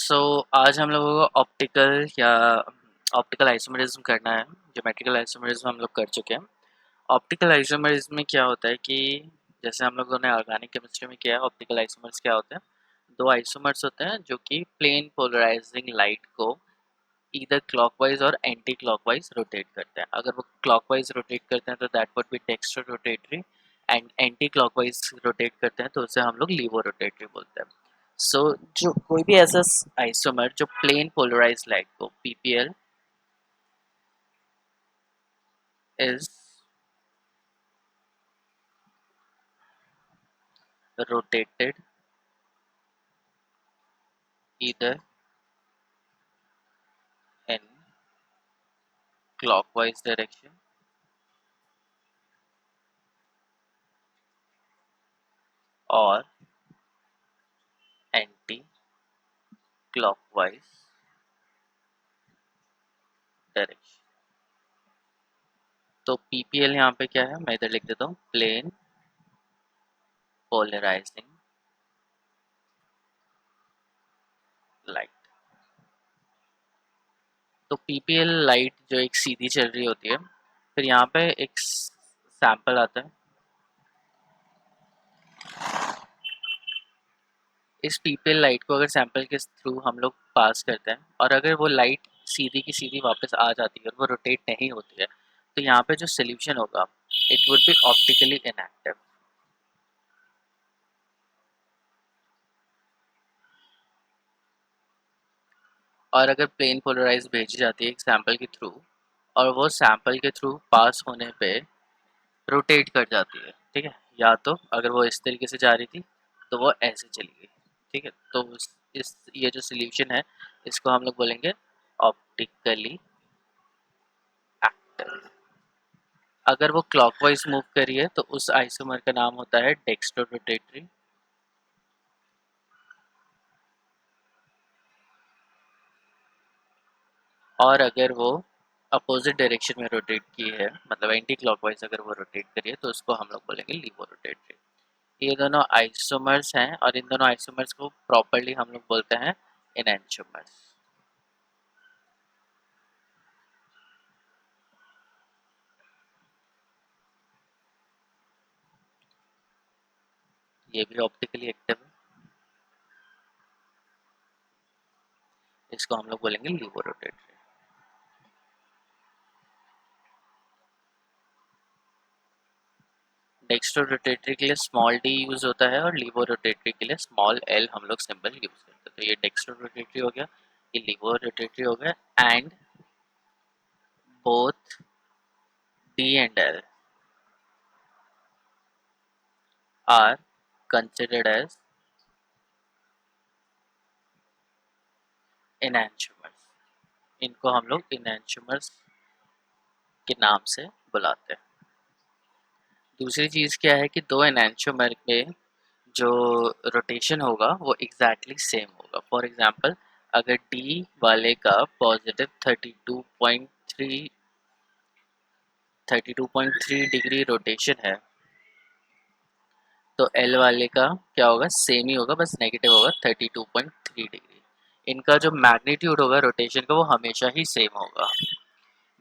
आज हम लोगों को ऑप्टिकल आइसोमेरिज्म करना है। ज्योमेट्रिकल आइसोमेरिज्म हम लोग कर चुके हैं। ऑप्टिकल आइसोमेरिज्म में क्या होता है कि जैसे हम लोगों ने ऑर्गेनिक केमिस्ट्री में किया है, ऑप्टिकल आइसोमर्स क्या होते हैं? दो आइसोमर्स होते हैं जो कि प्लेन पोलराइजिंग लाइट को ईदर क्लॉकवाइज और एंटी क्लॉकवाइज रोटेट करते हैं। अगर वो क्लॉकवाइज रोटेट करते हैं तो that would be dextro rotatory, and anti clockwise rotate करते हैं तो उसे हम लोग लीवो रोटेटरी बोलते हैं। सो जो कोई भी ऐसा आइसोमर जो प्लेन पोलराइज लाइट को PPL is rotated either in clockwise direction or anti clockwise direction. तो पीपीएल यहाँ पे क्या है, मैं इधर लिख देता हूँ, प्लेन पोलराइजिंग लाइट। तो पीपीएल लाइट जो एक सीधी चल रही होती है, फिर यहाँ पे एक सैंपल आता है। इस पीपीएल लाइट को अगर सैंपल के थ्रू हम लोग पास करते हैं और अगर वो लाइट सीधी की सीधी वापस आ जाती है और वो रोटेट नहीं होती है, तो यहाँ पे जो सोल्यूशन होगा it would be optically inactive. और अगर प्लेन पोलराइज भेजी जाती है एक सैंपल के थ्रू और वो सैंपल के थ्रू पास होने पे रोटेट कर जाती है, ठीक है, या तो अगर वो इस तरीके से जा रही थी तो वो ऐसे चली गई, ठीक है, तो इस ये जो सोल्यूशन है इसको हम लोग बोलेंगे ऑप्टिकली एक्टिव। अगर वो क्लॉकवाइज मूव करी है तो उस आइसोमर का नाम होता है डेक्स्ट्रो रोटेटरी। और अगर वो अपोजिट डायरेक्शन में रोटेट की है, मतलब एंटी क्लॉकवाइज अगर वो रोटेट करी है, तो उसको हम लोग बोलेंगे लीवो रोटेटरी। ये दोनों आइसोमर्स हैं और इन दोनों आइसोमर्स को प्रॉपर्ली हम लोग बोलते हैं एनेंटियोमर्स। ये भी ऑप्टिकली एक्टिव है, इसको हम लोग बोलेंगे लीवो रोटेटरी। डेक्स्ट्रो रोटेटरी के लिए स्मॉल डी यूज होता है और लीवो रोटेटरी के लिए स्मॉल एल हम लोग सिंबल यूज करते हैं। तो ये डेक्स्ट्रो रोटेटरी हो गया, ये लीवो रोटेटरी हो गया, and both D and L R considered as enantiomers। इनको हम लोग enantiomers के नाम से बुलाते हैं। दूसरी चीज़ क्या है कि दो enantiomer में जो रोटेशन होगा वो एग्जैक्टली सेम होगा। फॉर एग्जांपल, अगर डी वाले का पॉजिटिव 32.3 डिग्री रोटेशन है तो एल वाले का क्या होगा, सेम ही होगा, बस नेगेटिव होगा 32.3 डिग्री। इनका जो मैग्नीट्यूड होगा रोटेशन का वो हमेशा ही सेम होगा,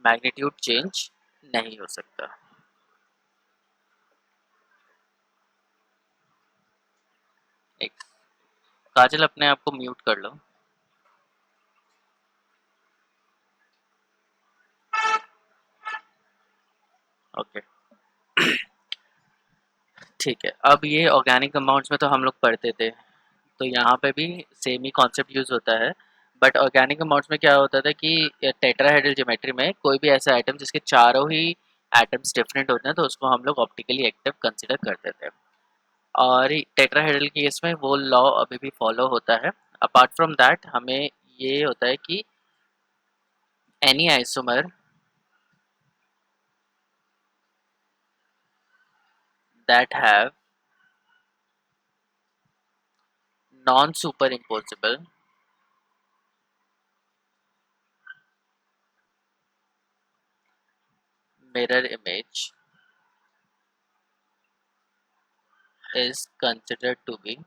मैग्नीट्यूड चेंज नहीं हो सकता। एक काजल, अपने आप को म्यूट कर लो। ओके, ठीक है। अब ये ऑर्गेनिक कंपाउंड्स में तो हम लोग पढ़ते थे, तो यहाँ पे भी सेम ही कॉन्सेप्ट यूज होता है। बट ऑर्गेनिक कंपाउंड्स में क्या होता था कि टेट्राहेड्रल ज्योमेट्री में कोई भी ऐसा आइटम जिसके चारों ही एटम्स डिफरेंट होते हैं तो उसको हम लोग ऑप्टिकली एक्टिव कंसिडर करते थे। और टेट्राहेड्रल के केस में वो लॉ अभी भी फॉलो होता है। अपार्ट फ्रॉम दैट हमें ये होता है कि any isomer that have non-superimposable mirror image is considered to be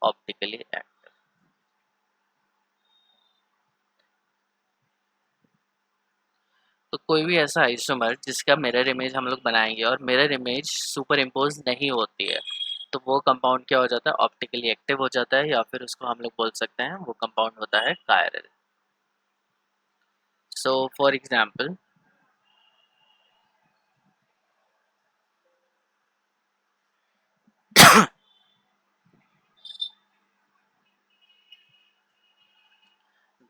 optically active. तो कोई भी ऐसा आइसोमर जिसका मिरर इमेज हम लोग बनाएंगे और मिरर इमेज सुपर इम्पोज नहीं होती है, तो वो कंपाउंड क्या हो जाता है, ऑप्टिकली एक्टिव हो जाता है, या फिर उसको हम लोग बोल सकते हैं वो कंपाउंड होता है कायरल। सो फॉर एग्जाम्पल,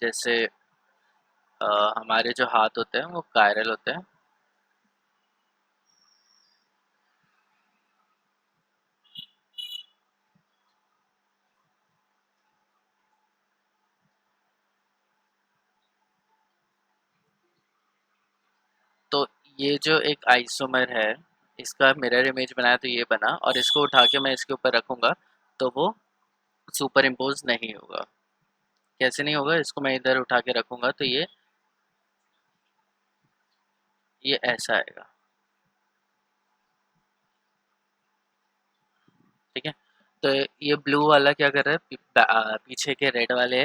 जैसे हमारे जो हाथ होते हैं वो कायरल होते हैं। तो ये जो एक आइसोमर है, इसका मिरर इमेज बनाया तो ये बना, और इसको उठा के मैं इसके ऊपर रखूंगा तो वो सुपर इम्पोज नहीं होगा। कैसे नहीं होगा, इसको मैं इधर उठा के रखूंगा तो ये ऐसा आएगा। ठीक है, तो ये ब्लू वाला क्या कर रहा है, पीछे के रेड वाले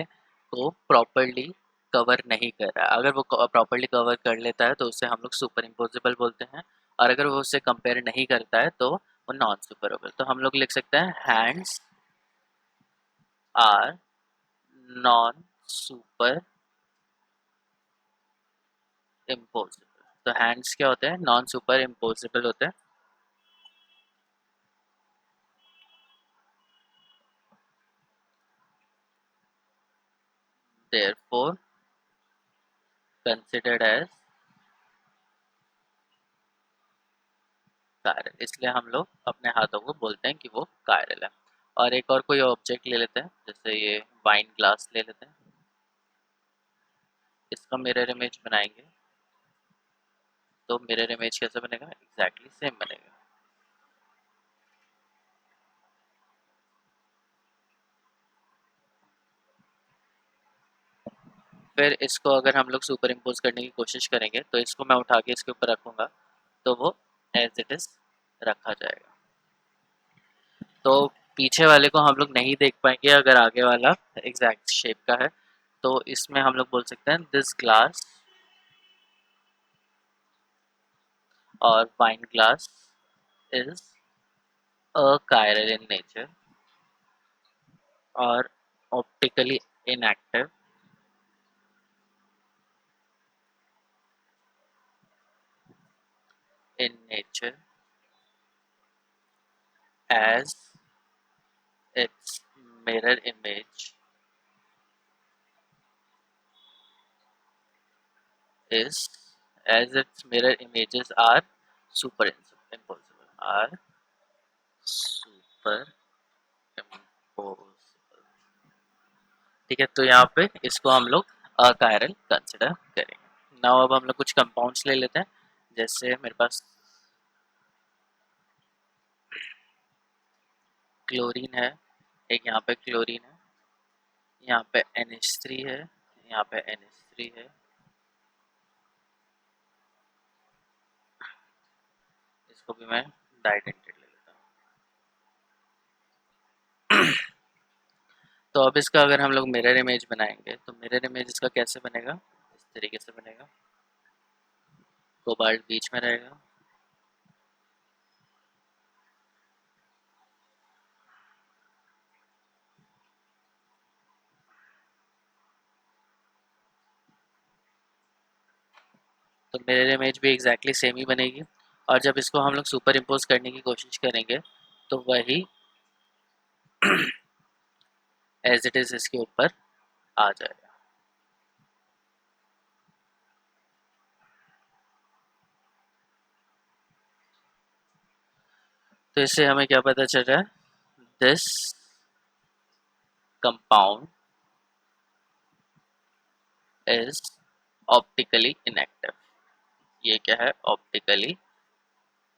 को प्रॉपरली कवर नहीं कर रहा है। अगर वो प्रॉपरली कवर कर लेता है तो उसे हम लोग सुपर इम्पोजिबल बोलते हैं, और अगर वो उससे कंपेयर नहीं करता है तो वो नॉन सुपरेबल। तो हम लोग लिख सकते हैं hands are non super impossible. तो हैंड्स क्या होते हैं, नॉन सुपर इम्पोजिबल होते हैं। देयरफॉर कंसिडर्ड एज कायरल, इसलिए हम लोग अपने हाथों को बोलते हैं कि वो कायरल है। और एक और कोई ऑब्जेक्ट ले लेते हैं, जैसे ये वाइन ग्लास ले लेते हैं, इसका मिरर इमेज बनाएंगे तो मिरर इमेज कैसे बनेगा, एग्जैक्टली सेम बनेगा। फिर इसको अगर हम लोग सुपर इम्पोज करने की कोशिश करेंगे तो इसको मैं उठा के इसके ऊपर रखूंगा तो वो एज इट इज रखा जाएगा। तो पीछे वाले को हम लोग नहीं देख पाएंगे अगर आगे वाला एग्जैक्ट शेप का है, तो इसमें हम लोग बोल सकते हैं दिस ग्लास और wine glass is a chiral in nature or optically inactive in nature as its mirror image is as its mirror images are superimposable are superimposable। ठीक है, तो यहाँ पे इसको हम लोग अकायरल कंसिडर करेंगे। नाउ अब हम लोग कुछ कंपाउंड्स ले लेते हैं, जैसे मेरे पास क्लोरीन है, एक यहाँ पे क्लोरीन है, यहाँ पे NH3 है, यहाँ पे NH3 है, इसको भी मैं डाइडेंटेड ले लेता हूँ। तो अब इसका अगर हम लोग मिरर इमेज बनाएंगे तो मिरर इमेज इसका कैसे बनेगा, इस तरीके से बनेगा, कोबाल्ट बीच में रहेगा, तो मिरर इमेज भी एग्जैक्टली सेम ही बनेगी। और जब इसको हम लोग सुपर इम्पोज करने की कोशिश करेंगे तो वही एज इट इज इसके ऊपर आ जाएगा। तो इससे हमें क्या पता चल रहा है, this compound is optically inactive. ये क्या है, ऑप्टिकली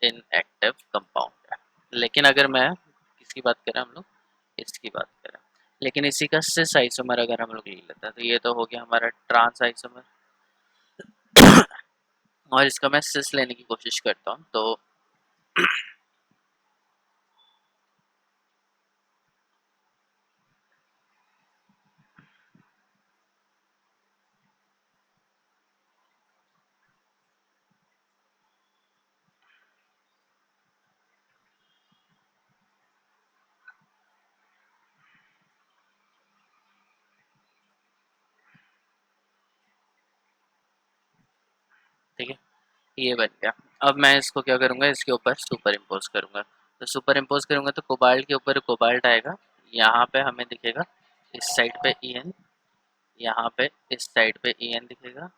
इनएक्टिव कंपाउंड है। लेकिन अगर मैं किसकी बात करें, हम लोग इसकी बात करें, लेकिन इसी का सिस आइसोमर अगर हम लोग ले लेते हैं तो ये तो हो गया हमारा ट्रांस आइसोमर। और इसका मैं सिस लेने की कोशिश करता हूँ तो ये बन गया। अब मैं इसको क्या करूँगा, इसके ऊपर सुपर इम्पोज करूँगा। तो सुपर इम्पोज करूँगा तो कोबाल्ट के ऊपर कोबाल्ट आएगा, यहाँ पे हमें दिखेगा इस साइड पे EN, यहाँ पे इस साइड पे EN दिखेगा,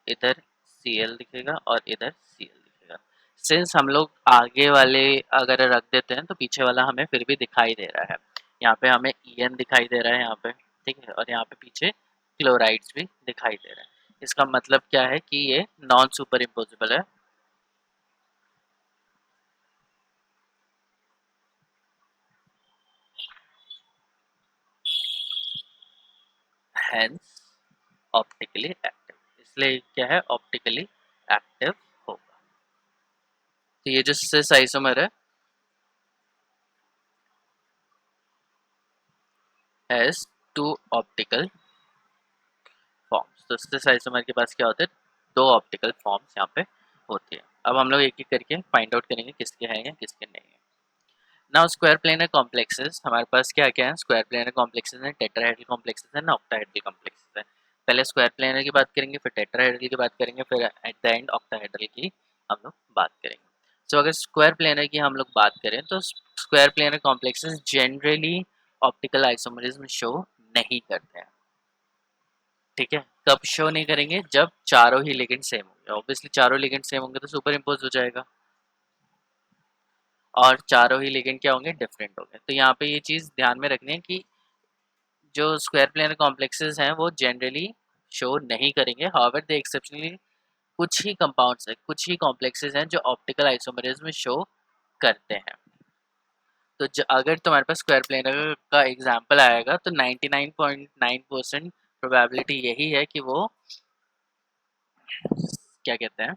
इधर Cl दिखेगा और इधर Cl दिखेगा। सिंस हम लोग आगे वाले अगर रख देते हैं तो पीछे वाला हमें फिर भी दिखाई दे रहा है। यहाँ पे हमें EN दिखाई दे रहा है यहाँ पे, ठीक है, और यहाँ पे पीछे क्लोराइड्स भी दिखाई दे रहा है। इसका मतलब क्या है कि ये नॉन सुपर इम्पोजिबल है। हैंस ऑप्टिकली एक्टिव, इसलिए क्या है, ऑप्टिकली एक्टिव होगा। तो ये जो cis isomer has two optical forms. तो सिस आइसोमर के पास क्या होते हैं, दो ऑप्टिकल फॉर्म्स यहाँ पे होती है। अब हम लोग एक एक करके फाइंड आउट करेंगे किसके हैं या किसके नहीं है। नाउ स्क्वायर प्लेनर कॉम्प्लेक्सेस हमारे पास क्या क्या है, स्क्वायर प्लेनर कॉम्प्लेक्सेस हैं, टेट्राहेड्रल कॉम्प्लेक्सेस हैं, ऑक्टाहेड्रल कॉम्प्लेक्सेस हैं। पहले स्क्वायर प्लेनर की बात करेंगे, फिर टेट्राहेड्रल की बात करेंगे, फिर एट द एंड ऑक्टाहेड्रल की हम लोग बात करेंगे। सो अगर स्क्वायर प्लेनर की हम लोग बात करें तो square planar complexes generally optical isomerism show नहीं करते हैं, ठीक है। कब शो नहीं करेंगे, जब चारों ही लिगेंड सेम होंगे। ऑब्वियसली चारों लिगेंड सेम होंगे तो सुपर इम्पोज हो जाएगा, और चारों ही लिगेंड क्या होंगे, डिफरेंट होंगे। तो यहाँ पे ये चीज़ ध्यान में रखनी है कि जो स्क्वायर प्लेनर कॉम्प्लेक्सेस हैं वो जनरली शो नहीं करेंगे। हाउएवर दे एक्सेप्शनली कुछ ही कंपाउंड्स हैं, कुछ ही कॉम्प्लेक्सेस हैं जो ऑप्टिकल आइसोमरिज्म शो करते हैं। तो अगर तुम्हारे पास स्क्वायर प्लेनर का एग्जांपल आएगा तो 99.9% प्रोबेबिलिटी यही है कि वो क्या कहते हैं,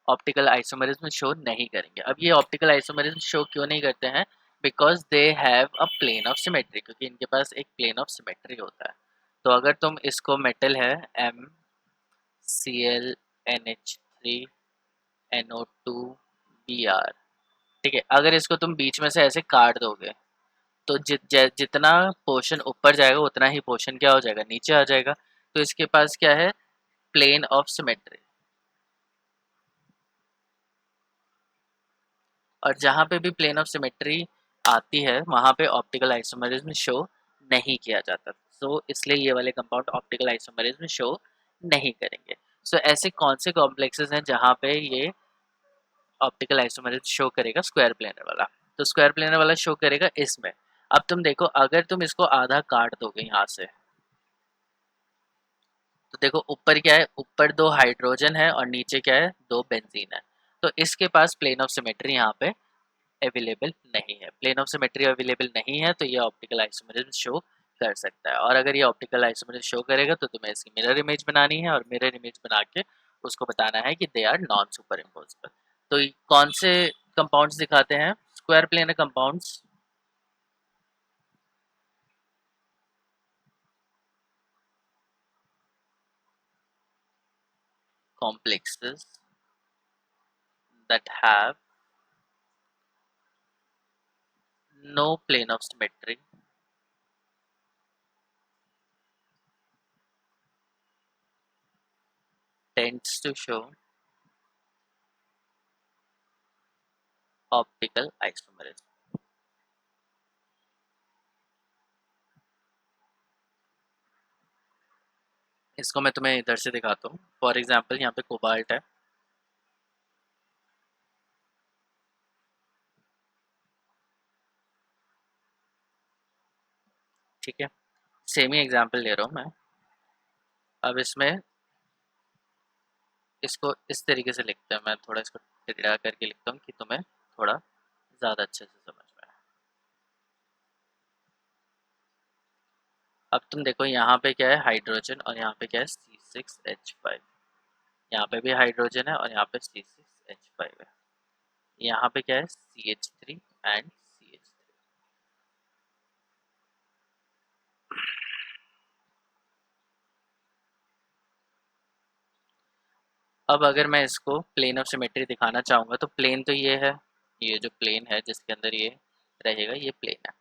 ऑप्टिकल आइसोमरिज्म शो नहीं करेंगे। अब ये ऑप्टिकल आइसोमरिज्म शो क्यों नहीं करते हैं, because they have a plane of symmetry, क्योंकि इनके पास एक प्लेन ऑफ सिमेट्री होता है। तो अगर तुम इसको मेटल है MCl NH3NO2Br, ठीक है, अगर इसको तुम बीच में से ऐसे काट दोगे तो जितना पोर्शन ऊपर जाएगा उतना ही पोर्शन क्या हो जाएगा, नीचे आ जाएगा। तो इसके पास क्या है, प्लेन ऑफ सिमेट्री। और जहाँ पे भी प्लेन ऑफ सिमेट्री आती है वहाँ पे ऑप्टिकल आइसोमरिज्म शो नहीं किया जाता। सो इसलिए ये वाले कंपाउंड ऑप्टिकल आइसोमरिज्म शो नहीं करेंगे। सो ऐसे कौन से कॉम्प्लेक्सेस हैं जहाँ पे ये ऑप्टिकल आइसोमरिज्म शो करेगा, स्क्वायर प्लेनर वाला। तो स्क्वायर प्लेनर वाला शो करेगा इसमें। अब तुम देखो, अगर तुम इसको आधा काट दोगे यहाँ से, तो देखो ऊपर क्या है, ऊपर दो हाइड्रोजन है और नीचे क्या है, दो बेंजीन है। तो इसके पास प्लेन ऑफ सिमेट्री यहाँ पे अवेलेबल नहीं है। प्लेन ऑफ सिमेट्री अवेलेबल नहीं है तो ये ऑप्टिकल आइसोमरिज्म शो कर सकता है। और अगर ये ऑप्टिकल आइसोमरिज्म शो करेगा तो तुम्हें इसकी मिरर इमेज बनानी है, और मिरर इमेज बना के उसको बताना है कि they are non super impossible. तो कौन से कंपाउंड्स दिखाते हैं square planar compounds, complexes that have no plane of symmetry tends to show optical isomerism। इसको मैं तुम्हें इधर से दिखाता हूँ। फॉर एग्जाम्पल यहाँ पे कोबाल्ट है, ठीक है, सेम ही एग्जाम्पल ले रहा हूँ मैं। अब इसमें इसको इस तरीके से लिखते हैं, मैं थोड़ा इसको टिकड़ा करके लिखता हूँ कि तुम्हें थोड़ा ज़्यादा अच्छे से समझ में आए। अब तुम देखो यहाँ पे क्या है, हाइड्रोजन, और यहाँ पे क्या है, C6H5। यहाँ पे भी हाइड्रोजन है और यहाँ पे C6H5 है। यहाँ पे क्या है, CH3 एंड CH3। अब अगर मैं इसको प्लेन ऑफ सिमेट्री दिखाना चाहूँगा तो प्लेन तो ये है, ये जो प्लेन है जिसके अंदर ये रहेगा ये प्लेन है।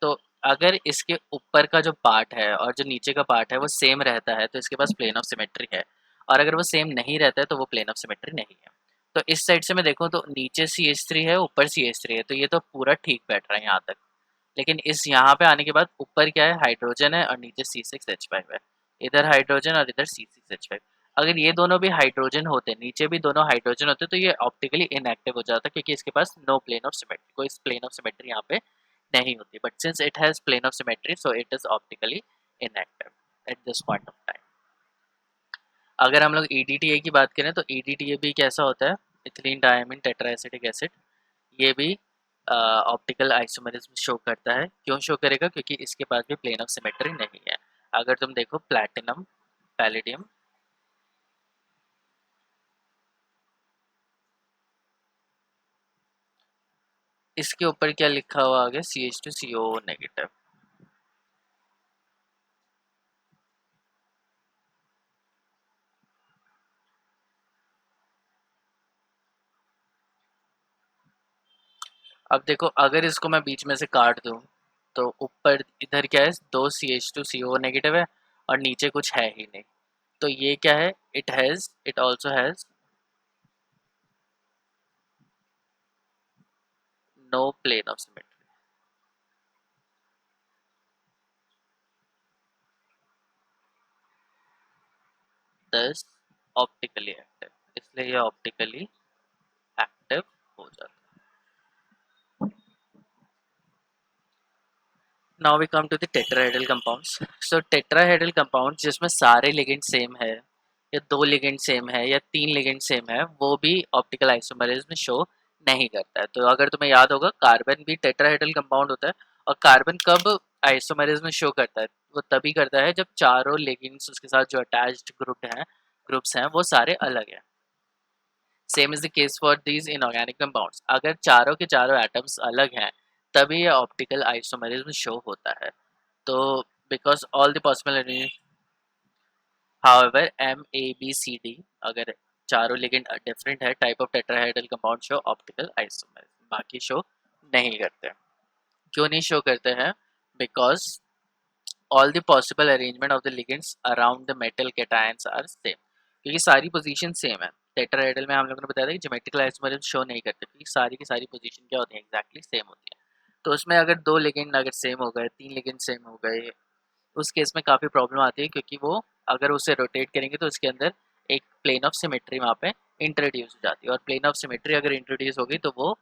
तो अगर इसके ऊपर का जो पार्ट है और जो नीचे का पार्ट है वो सेम रहता है तो इसके पास प्लेन ऑफ सिमेट्री है। और अगर वो सेम नहीं रहता है तो वो प्लेन ऑफ सिमेट्री नहीं है। तो इस साइड से मैं देखूँ तो नीचे CH3 है, ऊपर CH3 है, तो ये तो पूरा ठीक बैठ रहा है यहाँ तक। लेकिन इस यहाँ पे आने के बाद ऊपर क्या है, हाइड्रोजन है और नीचे C6H5 है। इधर हाइड्रोजन और इधर C6H5। अगर ये दोनों भी हाइड्रोजन होते, नीचे भी दोनों हाइड्रोजन होते, तो ये ऑप्टिकली इनएक्टिव हो जाता, क्योंकि इसके पास नो प्लेन ऑफ सिमेट्री, कोई प्लेन ऑफ सिमेट्री यहाँ पे नहीं होती। But since it has plane of symmetry, so it is optically inactive at this point of time. अगर हम लोग EDTA की बात करें तो EDTA भी कैसा होता है, इथिलीन डायमीन टेट्राएसिटिक एसिड। ये भी ऑप्टिकल आइसोमेरिज्म शो करता है। क्यों शो करेगा? क्योंकि इसके पास भी प्लेन ऑफ सिमेट्री नहीं है। अगर तुम देखो प्लैटिनम, पैलेडियम, इसके ऊपर क्या लिखा हुआ आगे, CH2CO नेगेटिव। अब देखो, अगर इसको मैं बीच में से काट दूं तो ऊपर इधर क्या है, दो CH2CO नेगेटिव है और नीचे कुछ है ही नहीं। तो ये क्या है, it also has no plane of symmetry, thus optically active, इसलिए ये ऑप्टिकली एक्टिव हो जाता है। Now we come to the tetrahedral compounds. So tetrahedral compound जिसमें सारे लिगेंड सेम है, या दो लिगेंड सेम है, या तीन लिगेंड सेम है, वो भी ऑप्टिकल आइसोमेरिज्म शो नहीं करता है। तो अगर तुम्हें याद होगा, कार्बन भी टेट्राहेड्रल कंपाउंड होता है। और कार्बन कब आइसोमेरिज्म शो करता है? वो तभी करता है जब चारों लिगेंड्स उसके साथ जो अटैच्ड ग्रुप्स हैं वो सारे अलग हैं। Same is the case for these inorganic compounds. अगर चारों के चारों एटम्स अलग हैं तभी ये ऑप्टिकल आइसोमेरिज्म शो होता है। तो because all the possible, however MABCD, अगर चारों लिगेंड डिफरेंट है, type of tetrahedral compound show optical isomerism, बाकी शो नहीं करते। क्यों नहीं शो करते हैं? Because all the possible arrangement of the ligands around the metal cations are same, क्योंकि सारी पोजीशन सेम है। टेट्राहेड्रल में हम लोगों ने बताया था कि ज्योमेट्रिकल आइसोमेरिज्म शो नहीं करते, क्योंकि सारी की सारी पोजीशन क्या होती है, एग्जैक्टली सेम होती है। तो उसमें अगर दो लिगेंड अगर सेम हो गए, तीन लिगेंड सेम हो गए, उस केस में काफ़ी प्रॉब्लम आती है, क्योंकि वो अगर उसे रोटेट करेंगे तो उसके अंदर एक प्लेन ऑफ सिमेट्री वहाँ पे इंट्रोड्यूस हो जाती है, और प्लेन ऑफ सिमेट्री अगर इंट्रोड्यूस होगी तो वो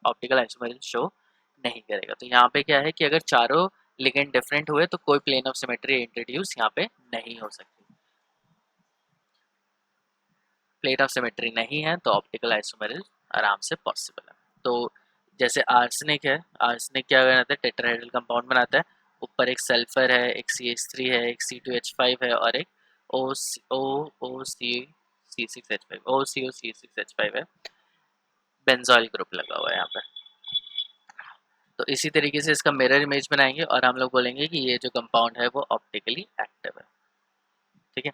ऑप्टिकल आइसोमेरिज्म शो नहीं करेगा। तो यहाँ पे क्या है कि अगर चारों लिगेंड डिफरेंट हुए तो कोई प्लेन ऑफ सिमेट्री इंट्रोड्यूस यहाँ पे नहीं हो सकती। प्लेन ऑफ सिमेट्री नहीं है तो ऑप्टिकल आइसोमेरिज्म आराम से पॉसिबल है। तो जैसे आर्सेनिक है, आर्सेनिक क्या बनाता है, टेट्राहेड्रल कंपाउंड बनाता है। ऊपर एक सल्फर है, एक CH3 है, एक C2H5 है, और एक OCO C6H5 है। बेंजोइल ग्रुप लगा हुआ है यहाँ पे। तो इसी तरीके से इसका मिरर इमेज बनाएंगे और हम लोग बोलेंगे कि ये जो कंपाउंड है वो ऑप्टिकली एक्टिव है। ठीक है।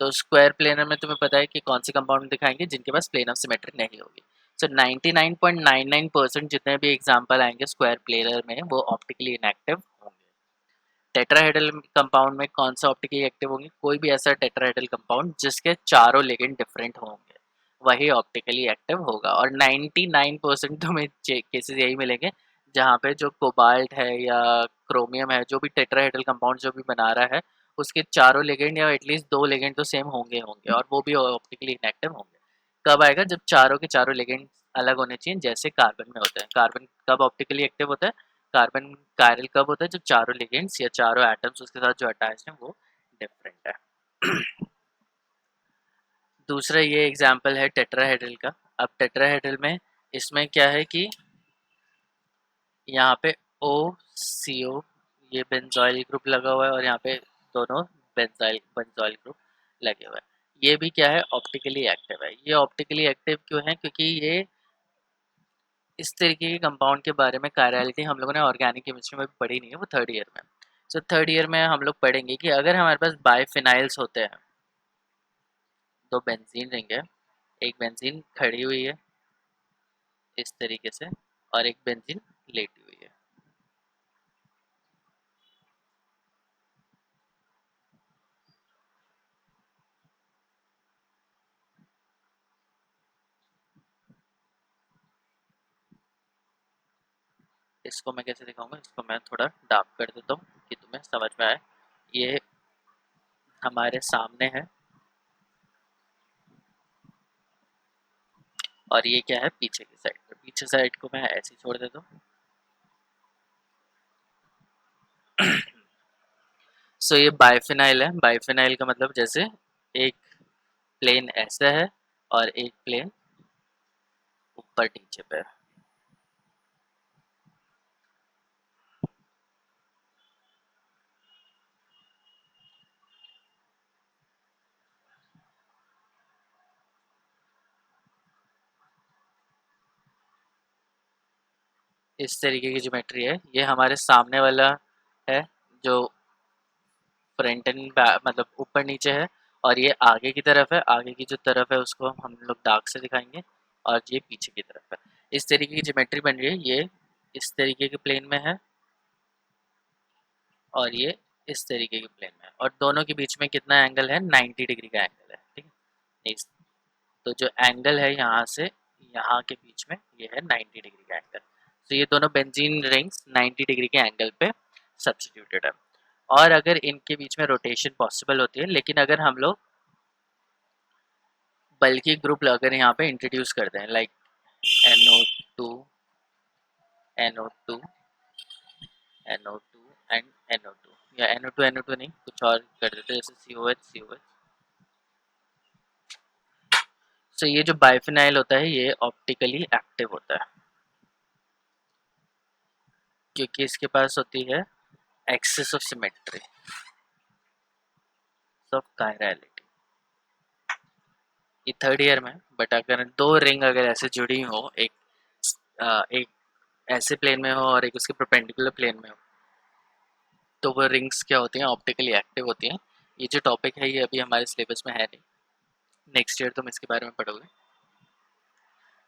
तो स्क्वायर प्लेनर में तुम्हें पता है कि कौन से कंपाउंड दिखाएंगे जिनके पास प्लेन ऑफ सिमेट्री नहीं होगी। सो 99.99% जितने भी एग्जांपल आएंगे स्क्वायर प्लेनर में वो ऑप्टिकली इनएक्टिव होंगे। टेट्राहेड्रल कंपाउंड में कौन सा ऑप्टिकली एक्टिव होंगे? कोई भी ऐसा टेट्राहेड्रल कंपाउंड जिसके चारों लिगेंड डिफरेंट होंगे वही ऑप्टिकली एक्टिव होगा। और 99% तुम्हें केसेस यही मिलेंगे जहाँ पे जो कोबाल्ट है या क्रोमियम है, जो भी टेट्राहेड्रल कंपाउंड जो भी बना रहा है, उसके चारों लिगेंड या एटलीस्ट दो लिगेंड तो सेम होंगे होंगे और वो भी ऑप्टिकली इनएक्टिव होंगे। कब आएगा? जब चारों के चारों लिगेंड अलग होने चाहिए, जैसे कार्बन में होता है। कार्बन कब ऑप्टिकली एक्टिव होता है? कार्बन कायरल कब होता है? जब चारों लिगेंड्स या चारों एटम्स उसके साथ जो अटैच हैं वो डिफरेंट है। दूसरा ये एग्जाम्पल है टेट्राहेड्रल का। अब टेट्राहेड्रल में इसमें क्या है कि यहाँ पे OCO, ये बेंजोइल ग्रुप लगा हुआ है, और यहाँ पे दोनों बेंजोइल बेंजोइल ग्रुप लगे हुए हैं। ये भी क्या है? ऑप्टिकली एक्टिव है। ये ऑप्टिकली एक्टिव क्यों है? क्योंकि ये इस तरीके के कंपाउंड के बारे में कार्यालिटी हम लोगों ने ऑर्गेनिक केमिस्ट्री में भी पढ़ी नहीं है, वो थर्ड ईयर में। सो थर्ड ईयर में हम लोग पढ़ेंगे कि अगर हमारे पास बाइफिनाइल्स होते हैं, दो बेंजीन रिंग है, एक बेंजीन खड़ी हुई है इस तरीके से और एक बेंजीन लेटी हुई है। इसको मैं कैसे दिखाऊंगा, इसको मैं थोड़ा डार्क कर देता हूँ कि तुम्हें समझ में आए। ये हमारे सामने है और ये क्या है पीछे की साइड पे, पीछे साइड को मैं ऐसे ही छोड़ देता हूँ। सो ये बाइफिनाइल है। बाइफिनाइल का मतलब जैसे एक प्लेन ऐसा है और एक प्लेन ऊपर नीचे पे है। इस तरीके की ज्योमेट्री है। ये हमारे सामने वाला है जो फ्रंट एंड मतलब ऊपर नीचे है, और ये आगे की तरफ है। आगे की जो तरफ है उसको हम लोग डार्क से दिखाएंगे, और ये पीछे की तरफ है। इस तरीके की ज्योमेट्री बन रही है। ये इस तरीके के प्लेन में है और ये इस तरीके के प्लेन में है, और दोनों के बीच में कितना एंगल है, 90 डिग्री का एंगल है। ठीक है, तो जो एंगल है यहाँ से यहाँ के बीच में ये है 90 डिग्री का एंगल। तो ये दोनों बेंजीन रिंग्स 90 डिग्री के एंगल पे सब्स्टिट्यूटेड है। और अगर इनके बीच में रोटेशन पॉसिबल होती है, लेकिन अगर हम लोग बल्कि ग्रुप अगर यहाँ पे इंट्रोड्यूस करते हैं, like NO2 NO2 NO2 and NO2, या NO2 नहीं, कुछ और कर देते हैं जैसे COH। तो ये जो बाइफिनाइल होता है ये ऑप्टिकली एक्टिव होता है, क्योंकि इसके पास होती है axis of symmetry of chirality. ये थर्ड ईयर में, बट अगर दो रिंग अगर ऐसे जुड़ी हो, एक ऐसे प्लेन में हो और एक उसके परपेंडिकुलर प्लेन में हो, तो वो रिंग्स क्या होती हैं, ऑप्टिकली एक्टिव होती हैं। ये जो टॉपिक है ये अभी हमारे सिलेबस में है नहीं, नेक्स्ट ईयर तुम इसके बारे में पढ़ोगे।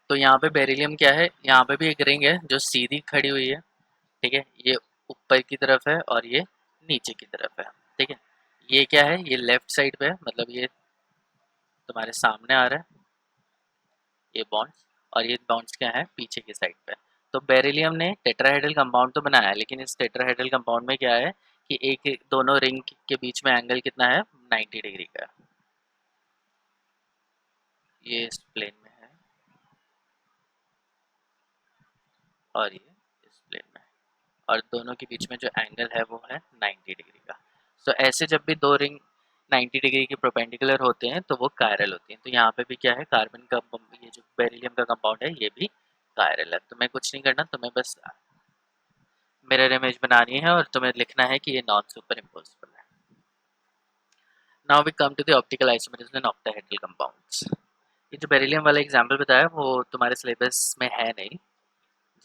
तो यहाँ पे बेरिलियम क्या है, यहाँ पे भी एक रिंग है जो सीधी खड़ी हुई है। ठीक है, ये ऊपर की तरफ है और ये नीचे की तरफ है। ठीक है, ये क्या है, ये लेफ्ट साइड पे है, मतलब ये तुम्हारे सामने आ रहा है ये बॉन्ड्स, और ये बॉन्ड्स क्या है पीछे की साइड पे। तो बेरिलियम ने टेट्राहेड्रल कंपाउंड तो बनाया, लेकिन इस टेट्राहेड्रल कंपाउंड में क्या है कि एक दोनों रिंग के बीच में एंगल कितना है, 90 डिग्री का। ये इस प्लेन में है और ये इस प्लेन में है, और दोनों के बीच में जो एंगल है वो है 90 डिग्री का। तो ऐसे जब भी दो रिंग 90 डिग्री के परपेंडिकुलर होते हैं तो वो कायरल होती हैं। तो यहाँ पे भी क्या है, कार्बन का ये जो बेरिलियम का कंपाउंड है ये भी कायरल है। तुम्हें कुछ नहीं करना, तुम्हें बस मिरर इमेज बनानी है और तुम्हें लिखना है कि ये नॉन सुपर इम्पोजिबल है। Now we come to the optical isomerism in octahedral compounds. ये जो बेरिलियम वाला एग्जांपल बताया वो तुम्हारे सिलेबस में है नहीं,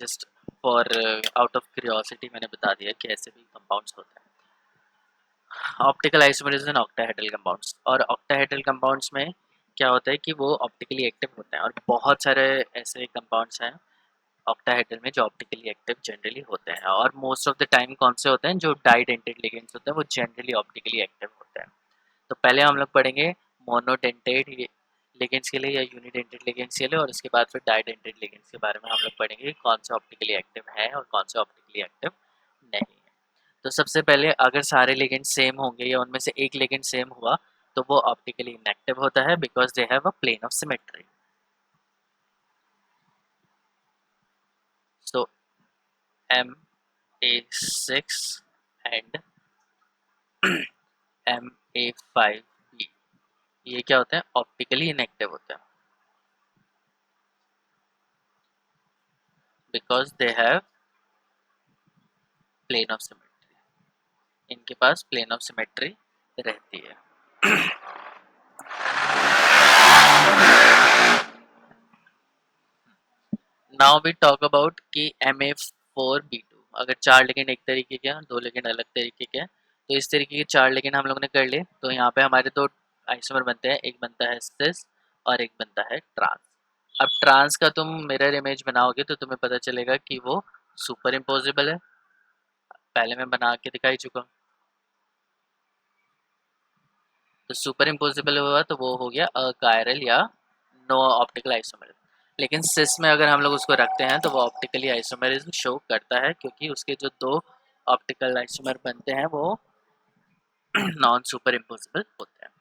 just for out of curiosity मैंने बता दिया कि ऐसे भी कंपाउंड्स होते हैं। Optical isomerism in octahedral compounds, और ऑक्टाहेड्रल कंपाउंड्स में क्या होता है कि वो ऑप्टिकली एक्टिव होते हैं, और बहुत सारे ऐसे कंपाउंड्स हैं ऑक्टाहेड्रल में जो ऑप्टिकली एक्टिव जनरली होते हैं। और मोस्ट ऑफ द टाइम कौन से होते हैं, जो डाइडेंटेड लिगेंड्स होते हैं वो जनरली ऑप्टिकली एक्टिव होते हैं। तो पहले हम लोग पढ़ेंगे मोनोडेंटेड लिगेंड्स के लिए या यूनिडेंटेड लिगेंड्स के लिए, और उसके बाद फिर डाइडेंटेड लिगेंड्स के बारे में हम लोग पढ़ेंगे कौन से ऑप्टिकली एक्टिव है और कौन से ऑप्टिकली एक्टिव नहीं है। तो सबसे पहले अगर सारे लिगेंड सेम होंगे या उनमें से एक लिगेंड सेम हुआ तो वो ऑप्टिकली इनएक्टिव होता है, because they have a plane of symmetry. So Ma6 and Ma5B ये क्या होते हैं, ऑप्टिकली इनएक्टिव होते हैं, because they have plane of symmetry. इनके पास प्लेन ऑफ सिमेट्री रहती है। नाउ वी टॉक अबाउट कि Ma4B2, अगर चार लिगेंड एक तरीके के हैं दो लिगेंड अलग तरीके के हैं, तो इस तरीके के चार लिगेंड हम लोगों ने कर लिए। तो यहाँ पे हमारे दो आइसोमर बनते हैं, एक बनता है सिस और एक बनता है ट्रांस। अब ट्रांस का तुम मिरर इमेज बनाओगे तो तुम्हें पता चलेगा कि वो सुपर इम्पोजिबल है, पहले मैं बना के दिखाई चुका हूँ। तो सुपर इम्पोजिबल हुआ तो वो हो गया अकायरल या नो ऑप्टिकल आइसोमर। लेकिन सिस में अगर हम लोग उसको रखते हैं तो वो ऑप्टिकली आइसोमेरिज्म शो करता है, क्योंकि उसके जो दो ऑप्टिकल आइसोमर बनते हैं वो नॉन सुपर इम्पोजिबल होते हैं।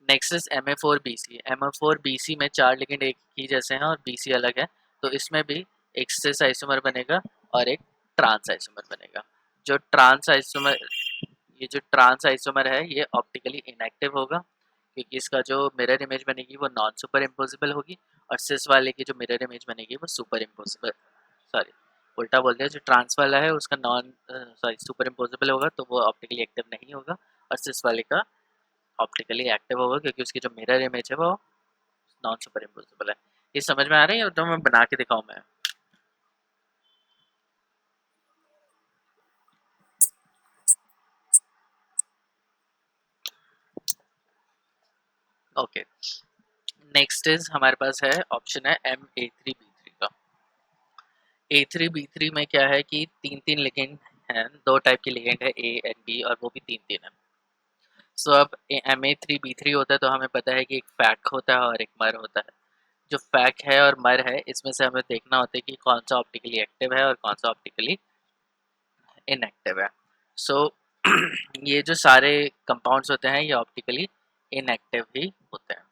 Next is Ma4Bc। Ma4Bc में 4 लिगेंड एक ही जैसे हैं और BC अलग है, तो इसमें भी एक सिस आइसोमर बनेगा और एक ट्रांस आइसोमर बनेगा। जो ट्रांस आइसोमर ये जो ट्रांस आइसोमर है ये ऑप्टिकली इनएक्टिव होगा, क्योंकि इसका जो मिरर इमेज बनेगी वो नॉन सुपर इम्पोजिबल होगी, और सिस वाले की जो मिरर इमेज बनेगी वो सुपर इम्पोजिबल, सॉरी उल्टा बोल दिया, जो ट्रांस वाला है उसका नॉन सॉरी सुपर इम्पोजिबल होगा तो वो ऑप्टिकली एक्टिव नहीं होगा, और सिस वाले का ऑप्टिकली एक्टिव होगा क्योंकि उसकी जो मिरर इमेज है वो नॉन सुपर इम्पोजिबल है। ये समझ में आ रही है तो मैं बना के दिखाऊं मैं? ओके, नेक्स्ट इज हमारे पास है ऑप्शन है Ma3B3 का। A3B3 में क्या है कि तीन तीन लिगेंड हैं, दो टाइप के लिगेंड है A एंड B, और वो भी तीन तीन है। सो अब Ma3B3 होता है तो हमें पता है कि एक फैक होता है और एक मर होता है। जो फैक है और मर है इसमें से हमें देखना होता है कि कौन सा ऑप्टिकली एक्टिव है और कौन सा ऑप्टिकली इनएक्टिव है। सो ये जो सारे कंपाउंड्स होते हैं ये ऑप्टिकली इनएक्टिव ही होते हैं।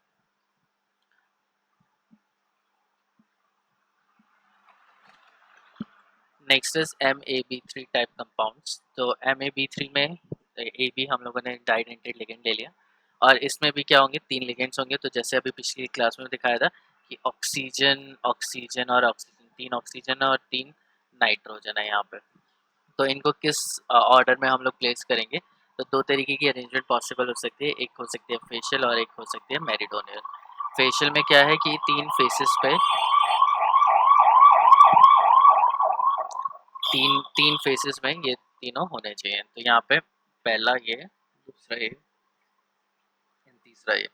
Next is MAB3 type compounds. तो MAB3 में ए बी हम लोगों ने डाइडेंटेड लिगेंड ले लिया, और इसमें भी क्या होंगे, तीन लिगेंड्स होंगे। तो जैसे अभी पिछली क्लास में दिखाया था कि ऑक्सीजन ऑक्सीजन और ऑक्सीजन, तीन ऑक्सीजन और तीन नाइट्रोजन है यहाँ पे। तो इनको किस ऑर्डर में हम लोग प्लेस करेंगे, तो दो तरीके की अरेंजमेंट पॉसिबल हो सकती है। एक हो सकती है फेशियल और एक हो सकती है मेरिडोनियल। फेशियल में क्या है कि तीन फेसेस पे तीन तीन फेसेस में ये तीनों होने चाहिए। तो यहाँ पे पहला ये, दूसरा ये, तीसरा ये।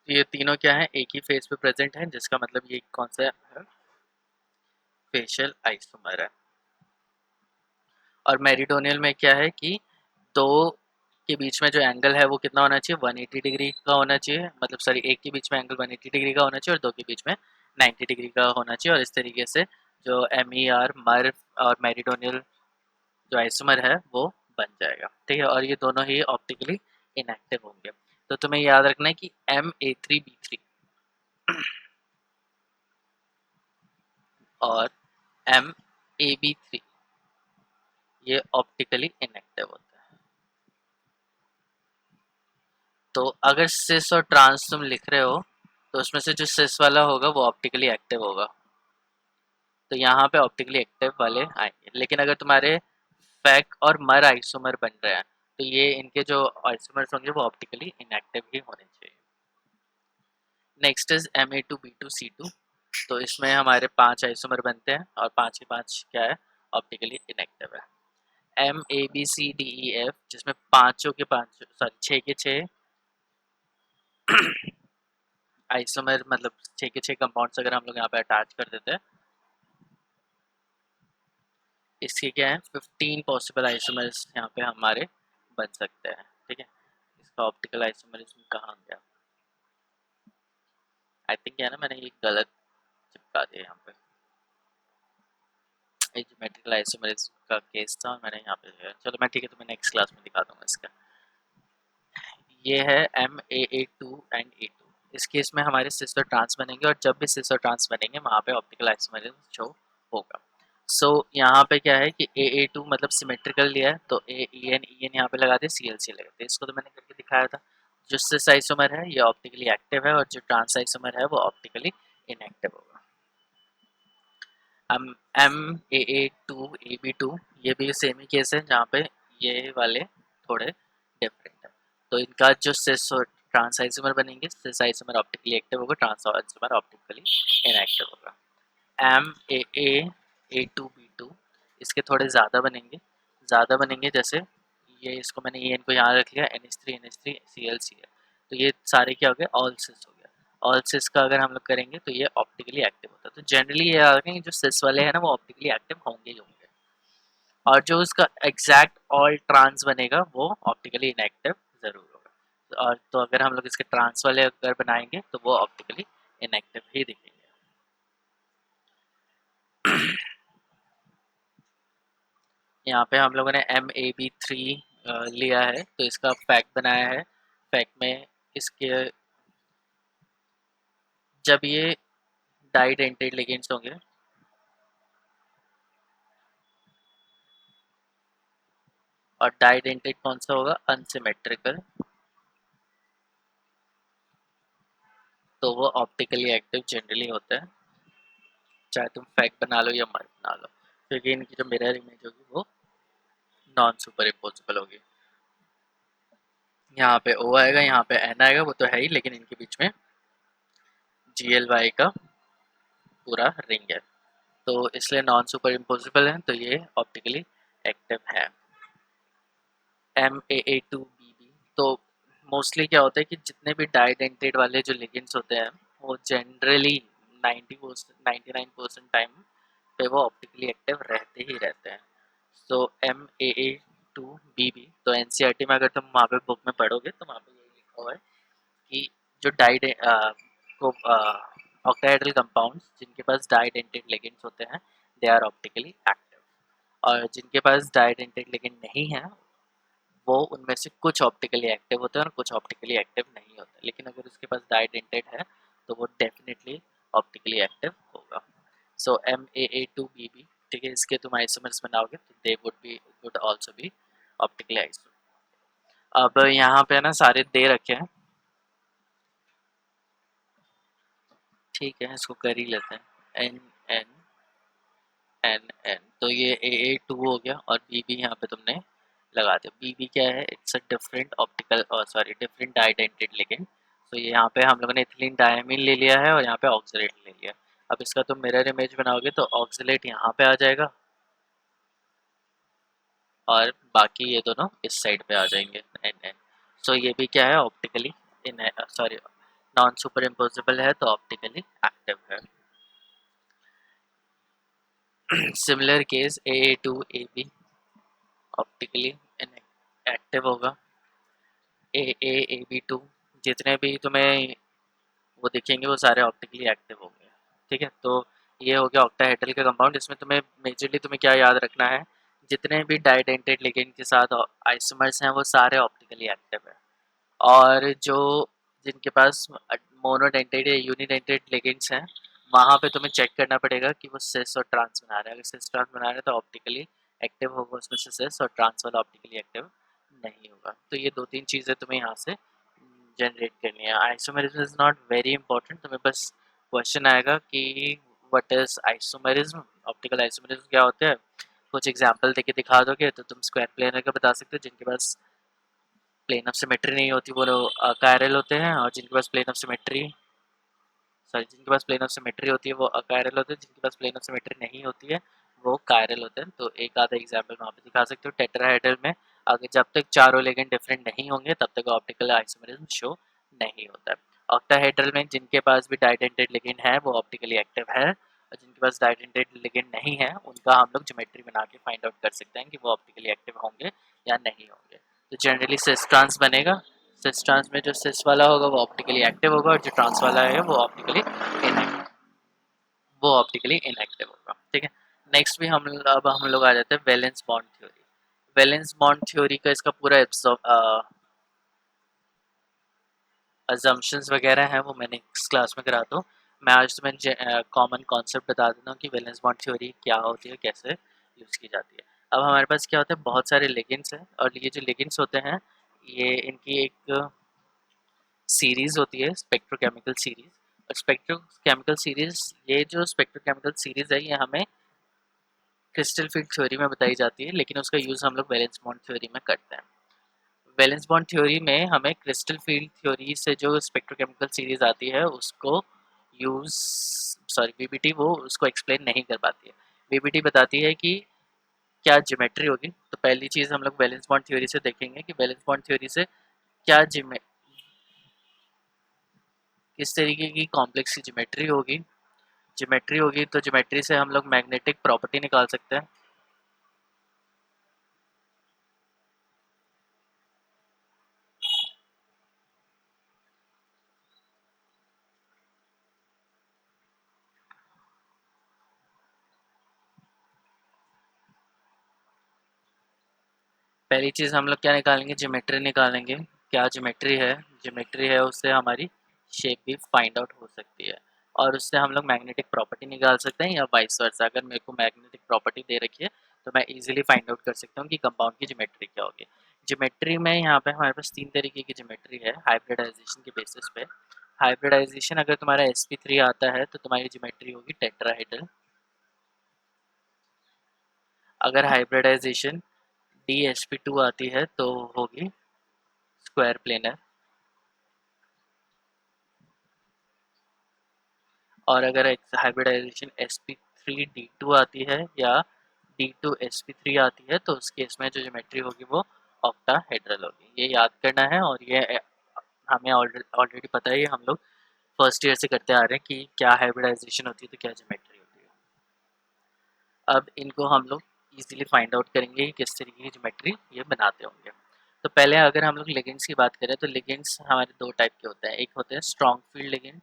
तो ये तीनों क्या है, एक ही फेस पे प्रेजेंट है, जिसका मतलब ये कौन सा है, फेशियल आइसोमर है। और मेरिडोनियल में क्या है कि दो के बीच में जो एंगल है वो कितना होना चाहिए, 180 डिग्री का होना चाहिए। मतलब सॉरी, एक के बीच में एंगल 180 डिग्री का होना चाहिए और दो के बीच में 90 डिग्री का होना चाहिए। और इस तरीके से जो MER मर और मेरिडोनियल जो आइसोमर है वो बन जाएगा। ठीक है, और ये दोनों ही ऑप्टिकली इनएक्टिव होंगे। तो तुम्हें याद रखना है कि Ma3B3 और MAB3 ये ऑप्टिकली इनएक्टिव होता है। तो अगर सिस और ट्रांस तुम लिख रहे हो तो उसमें से जो सिस वाला होगा वो ऑप्टिकली एक्टिव होगा, तो यहाँ पे ऑप्टिकली एक्टिव वाले आएंगे। लेकिन अगर तुम्हारे फैक और मर आइसोमर बन रहे हैं तो ये इनके जो आइसोमर्स होंगे वो ऑप्टिकली इनएक्टिव ही होने चाहिए। Next is Ma2B2C2। तो इसमें हमारे 5 आइसोमर बनते हैं और 5 के 5 क्या है, ऑप्टिकली इनएक्टिव है। MABCDEF जिसमें पांचों के पांच, सॉरी 6 के 6 आइसोमर, मतलब 6 के 6 कंपाउंड्स अगर हम लोग यहाँ पे अटैच कर देते हैं, इसके क्या है 15 पॉसिबल आइसोमर्स यहाँ पे हमारे बन सकते हैं। ठीक है, इसका ऑप्टिकल आइसोमरिज्म कहाँ गया, आई थिंक है ना, मैंने ये गलत चिपका दिया यहाँ पे। ये ज्योमेट्रिकल आइसोमरिज्म का केस था, मैंने यहाँ पे दिया। चलो मैं ठीक है, तो मैं नेक्स्ट क्लास में दिखा दूंगा इसका। ये है MAA2 एंड A2। इस केस में हमारे सिस्टर ट्रांस बनेंगे, और जब भी सिस्टर ट्रांस बनेंगे वहाँ पे ऑप्टिकल आइसोमरिज्म शो होगा। सो यहाँ पे क्या है कि AA2 मतलब सिमेट्रिकल लिया है, तो AEN यहाँ पे लगा दे, CLC लगा दे। इसको तो मैंने करके दिखाया था। जो सिस आइसोमर है ये ऑप्टिकली एक्टिव है, और जो ट्रांस आइसोमर है वो ऑप्टिकली इनएक्टिव होगा। MAA2 AB2 ये भी सेम ही केस है, जहाँ पे ये वाले थोड़े डिफरेंट है। तो इनका जो सिस और ट्रांस आइसोमर बनेंगे, सिस आइसोमर ऑप्टिकली एक्टिव होगा, ट्रांस आइसोमर ऑप्टिकली इनएक्टिव होगा। MAA2B2 इसके थोड़े ज़्यादा बनेंगे, जैसे ये, इसको मैंने ये इनको यहाँ रख लिया, NH3 CLC है। तो ये सारे क्या हो गए, ऑल सिस हो गया। ऑल सिस का अगर हम लोग करेंगे तो ये ऑप्टिकली एक्टिव होता है। तो जनरली ये आ रहे हैं जो सिस वाले हैं ना वो ऑप्टिकली एक्टिव होंगे ही होंगे, और जो उसका एग्जैक्ट ऑल ट्रांस बनेगा वो ऑप्टिकली इनएक्टिव जरूर होगा। और तो अगर हम लोग इसके ट्रांस वाले अगर बनाएंगे तो वो ऑप्टिकली इनएक्टिव ही दिखेंगे। यहाँ पे हम लोगों ने MAB3 लिया है, तो इसका फैक्ट बनाया है। फैक्ट में इसके जब ये डाइडेंटेड लिगेंड्स होंगे और डाइडेंटेड कौन सा होगा, अनसिमेट्रिकल, तो वो ऑप्टिकली एक्टिव जनरली होता है, चाहे तुम फैक्ट बना लो या मत बना लो, क्योंकि इनकी जो मिरर इमेज होगी वो नॉन सुपर इम्पोजिबल होगी। यहाँ पे O आएगा, यहाँ पे N आएगा, वो तो है ही, लेकिन इनके बीच में GLY का पूरा रिंग है, तो इसलिए नॉन सुपर इम्पोजिबल है, तो ये ऑप्टिकली एक्टिव है। MAA2BB, तो मोस्टली क्या होता है कि जितने भी डाइडेंटेड वाले जो लिगेंड्स होते हैं वो जनरली 99% टाइम पे वो ऑप्टिकली एक्टिव रहते ही रहते हैं। सो MAA2BB, तो NCERT में अगर तुम वहाँ पे बुक में पढ़ोगे तो वहाँ पे यही लिखा हुआ है कि जो को ऑक्टाहेड्रल कंपाउंड्स जिनके पास डाइडेंटेड लिगेंड्स होते हैं दे आर ऑप्टिकली एक्टिव, और जिनके पास डाइडेंटेड लिगेंड नहीं है वो उनमें से कुछ ऑप्टिकली एक्टिव होते हैं और कुछ ऑप्टिकली एक्टिव नहीं होते, लेकिन अगर उसके पास डाइडेंटेड है तो वो डेफिनेटली ऑप्टिकली एक्टिव होगा। सो MAA2BB, ठीक है, इसके तुम आइसोमर्स बनाओगे तो they would also be optically isomer. अब यहाँ पे ना सारे दे रखे हैं, ठीक है, इसको कर ही लेते हैं। NN, तो ये AA2 हो गया और BB यहाँ पे तुमने लगा दिया। BB क्या है, it's a different optical different डाइडेंटेड ligand. तो ये यहाँ पे हम लोगों ने इथिलीन डायमीन ले लिया है और यहाँ पे ऑक्सलेट ले लिया। अब इसका तुम मिरर इमेज बनाओगे तो ऑक्सलेट यहाँ पे आ जाएगा और बाकी ये दोनों इस साइड पे आ जाएंगे NN। सो ये भी क्या है, optically in non super impossible है, तो ऑप्टिकली एक्टिव है। Similar case AA2AB optically active होगा। AA AB2 जितने भी तुम्हें वो दिखेंगे वो सारे ऑप्टिकली एक्टिव होंगे, ठीक है। तो ये हो गया ऑक्टाहेड्रल का कंपाउंड। इसमें तुम्हें मेजरली तुम्हें क्या याद रखना है, जितने भी डाइडेंटेड लिगेंड के साथ आइसोमर्स हैं वो सारे ऑप्टिकली एक्टिव है, और जो जिनके पास मोनोडेंटेड या यूनिडेंटेड लिगेंड्स हैं वहाँ पे तुम्हें चेक करना पड़ेगा कि वो सिस और ट्रांस बना रहे हैं। अगर सिस ट्रांस बना रहे हैं तो ऑप्टिकली एक्टिव होगा उसमें से सिस, और ट्रांस वाला ऑप्टिकली एक्टिव नहीं होगा। तो ये दो तीन चीज़ें तुम्हें यहाँ से जनरेट करनी है। Isomerism is not very important, तुम्हें बस क्वेश्चन आएगा कि what is isomerism, optical isomerism क्या होता है। कुछ एग्जांपल देके दिखा दोगे तो तुम स्क्वायर प्लेनर का बता सकते हो, जिनके पास प्लेन ऑफ सिमेट्री नहीं होती वो अकायरल होते हैं, और जिनके पास प्लेन ऑफ सिमेट्री जिनके पास प्लेन ऑफ सिमेट्री होती है वो अकायरल होते हैं, जिनके पास प्लेन ऑफ सिमेट्री नहीं होती है वो कायरल होते हैं। तो एक आधा एग्जाम्पल वहाँ पे दिखा सकते हो। टेट्राहेड्रल में अगर जब तक चारों लिगेंड डिफरेंट नहीं होंगे तब तक ऑप्टिकल आइसोमेरिज्म शो नहीं होता है। ऑक्टाहेड्रल में जिनके पास भी डाइडेंटेड लिगेंड है वो ऑप्टिकली एक्टिव है, और जिनके पास डाइडेंटेड लिगेंड नहीं है उनका हम लोग ज्योमेट्री बना के फाइंड आउट कर सकते हैं कि वो ऑप्टिकली एक्टिव होंगे या नहीं होंगे। तो जनरली सिस ट्रांस बनेगा, सिस ट्रांस में जो सिस वाला होगा वो ऑप्टिकली एक्टिव होगा, और जो ट्रांस वाला है वो ऑप्टिकली इनएक्टिव होगा, ठीक है। नेक्स्ट भी हम लोग आ जाते हैं valence bond theory. Valence bond theory का इसका पूरा अजम्पशंस वगैरह हैं वो मैं नेक्स्ट क्लास में कराता हूँ। मैं आज तुम्हें कॉमन कॉन्सेप्ट बता देता हूँ कि वैलेंस बॉन्ड थ्योरी क्या होती है, कैसे यूज़ की जाती है। अब हमारे पास क्या होता है, बहुत सारे लिगेंड्स हैं, और ये जो लिगेंड्स होते हैं ये इनकी एक सीरीज होती है, स्पेक्ट्रोकेमिकल सीरीज। और स्पेक्ट्रोकेमिकल सीरीज, ये जो स्पेक्ट्रोकेमिकल सीरीज है ये हमें क्रिस्टल फील्ड थ्योरी में बताई जाती है, लेकिन उसका यूज़ हम लोग वैलेंस बॉन्ड थ्योरी में करते हैं। वैलेंस बॉन्ड थ्योरी में हमें क्रिस्टल फील्ड थ्योरी से जो स्पेक्ट्रोकेमिकल सीरीज आती है उसको यूज़ वीबीटी वो उसको एक्सप्लेन नहीं कर पाती है। वीबीटी बताती है कि क्या ज्योमेट्री होगी। तो पहली चीज़ हम लोग वैलेंस बॉन्ड थ्योरी से देखेंगे कि वैलेंस बॉन्ड थ्योरी से क्या किस तरीके की कॉम्प्लेक्स ज्योमेट्री होगी। ज्योमेट्री होगी तो ज्योमेट्री से हम लोग मैग्नेटिक प्रॉपर्टी निकाल सकते हैं। पहली चीज़ हम लोग क्या निकालेंगे, ज्योमेट्री निकालेंगे। क्या ज्योमेट्री है, ज्योमेट्री है उससे हमारी शेप भी फाइंड आउट हो सकती है, और उससे हम लोग मैग्नेटिक प्रॉपर्टी निकाल सकते हैं या वाइस वर्सा। अगर मेरे को मैग्नेटिक प्रॉपर्टी दे रखी है तो मैं इजीली फाइंड आउट कर सकता हूँ कि कंपाउंड की ज्योमेट्री क्या होगी। ज्योमेट्री में यहाँ पे हमारे पास तीन तरीके की ज्योमेट्री है हाइब्रिडाइजेशन के बेसिस पे। हाइब्रिडाइजेशन अगर तुम्हारा sp3 आता है तो तुम्हारी ज्योमेट्री होगी टेट्राहेड्रल। अगर हाइब्रिडाइजेशन dsp2 आती है तो होगी स्क्वायर प्लेनर। और अगर हाइब्रिडाइजेशन sp3d2 आती है या d2sp3 आती है तो उस केस में जो ज्योमेट्री होगी वो ऑक्टाहेड्रल होगी। ये याद करना है, और ये हमें ऑलरेडी पता है, ये हम लोग फर्स्ट ईयर से करते आ रहे हैं कि क्या हाइब्रिडाइजेशन होती है तो क्या ज्योमेट्री होती है। अब इनको हम लोग इजीली फाइंड आउट करेंगे कि किस तरीके की ज्योमेट्री ये बनाते होंगे। तो पहले अगर हम लोग लिगेंड्स की बात करें तो लिगेंड्स हमारे दो टाइप के होते हैं। एक होते हैं स्ट्रॉन्ग फील्ड लिगेंड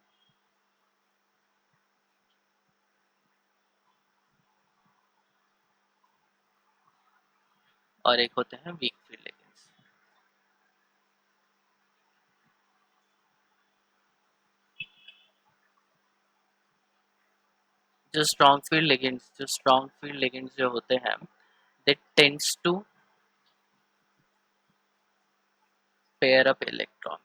और एक होते हैं वीक फील्ड लिगेंड्स। जो स्ट्रॉन्ग फील्ड लिगेंड्स जो होते हैं they tends to pair up electron.